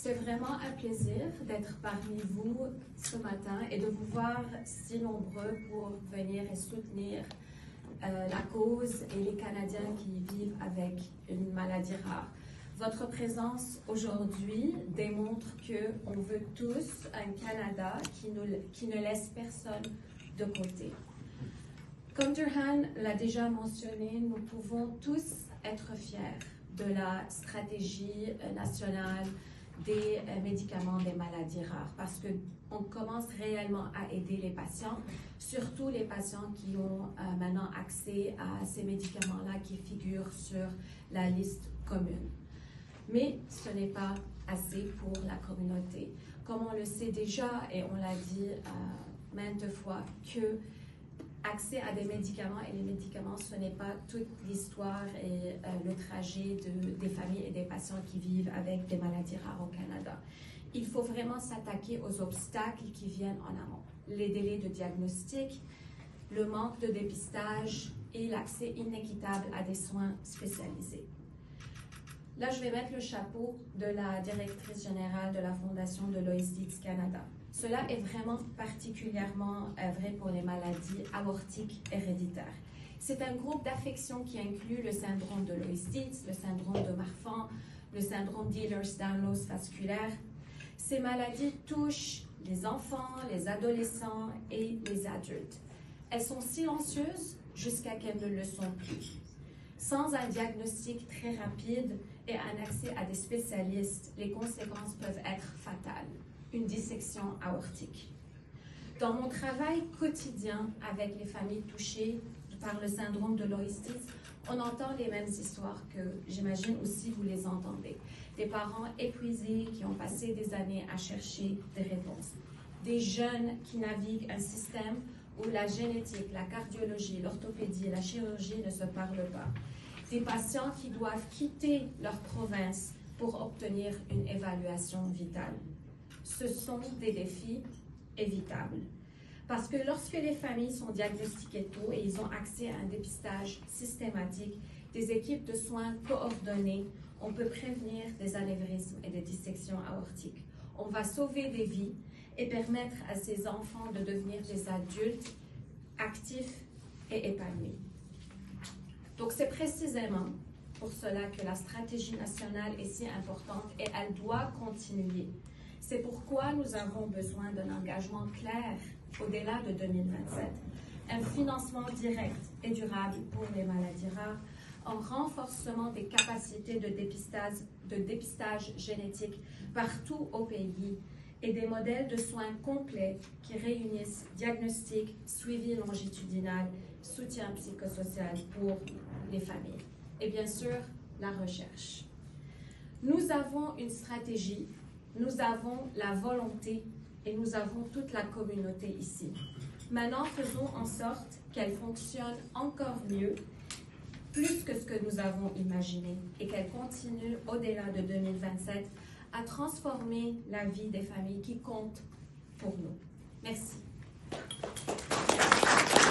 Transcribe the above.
C'est vraiment un plaisir d'être parmi vous ce matin et de vous voir si nombreux pour venir et soutenir la cause et les Canadiens qui vivent avec une maladie rare. Votre présence aujourd'hui démontre qu'on veut tous un Canada qui ne laisse personne de côté. Comme Durhan l'a déjà mentionné, nous pouvons tous être fiers de la stratégie nationale des médicaments des maladies rares parce qu'on commence réellement à aider les patients, surtout les patients qui ont maintenant accès à ces médicaments-là qui figurent sur la liste commune. Mais ce n'est pas assez pour la communauté. Comme on le sait déjà et on l'a dit maintes fois, que accès à des médicaments et les médicaments, ce n'est pas toute l'histoire et le trajet des familles et des patients qui vivent avec des maladies rares au Canada. Il faut vraiment s'attaquer aux obstacles qui viennent en amont. Les délais de diagnostic, le manque de dépistage et l'accès inéquitable à des soins spécialisés. Là, je vais mettre le chapeau de la directrice générale de la Fondation de Lois Dietz Canada. Cela est vraiment particulièrement vrai pour les maladies aortiques héréditaires. C'est un groupe d'affections qui inclut le syndrome de Lois Dietz, le syndrome de Marfan, le syndrome d'Ehlers-Danlos vasculaire. Ces maladies touchent les enfants, les adolescents et les adultes. Elles sont silencieuses jusqu'à qu'elles ne le sont plus. Sans un diagnostic très rapide et un accès à des spécialistes, les conséquences peuvent être fatales. Une dissection aortique. Dans mon travail quotidien avec les familles touchées par le syndrome de Lois Dietz, on entend les mêmes histoires que j'imagine aussi vous les entendez. Des parents épuisés qui ont passé des années à chercher des réponses. Des jeunes qui naviguent un système où la génétique, la cardiologie, l'orthopédie et la chirurgie ne se parlent pas. Des patients qui doivent quitter leur province pour obtenir une évaluation vitale. Ce sont des défis évitables. Parce que lorsque les familles sont diagnostiquées tôt et ils ont accès à un dépistage systématique, des équipes de soins coordonnées, on peut prévenir des anévrismes et des dissections aortiques. On va sauver des vies et permettre à ces enfants de devenir des adultes actifs et épanouis. Donc c'est précisément pour cela que la stratégie nationale est si importante et elle doit continuer. C'est pourquoi nous avons besoin d'un engagement clair au-delà de 2027, un financement direct et durable pour les maladies rares, un renforcement des capacités de dépistage génétique partout au pays et des modèles de soins complets qui réunissent diagnostic, suivi longitudinal, soutien psychosocial pour les familles et bien sûr la recherche. Nous avons une stratégie. Nous avons la volonté et nous avons toute la communauté ici. Maintenant, faisons en sorte qu'elle fonctionne encore mieux, plus que ce que nous avons imaginé, et qu'elle continue au-delà de 2027 à transformer la vie des familles qui comptent pour nous. Merci.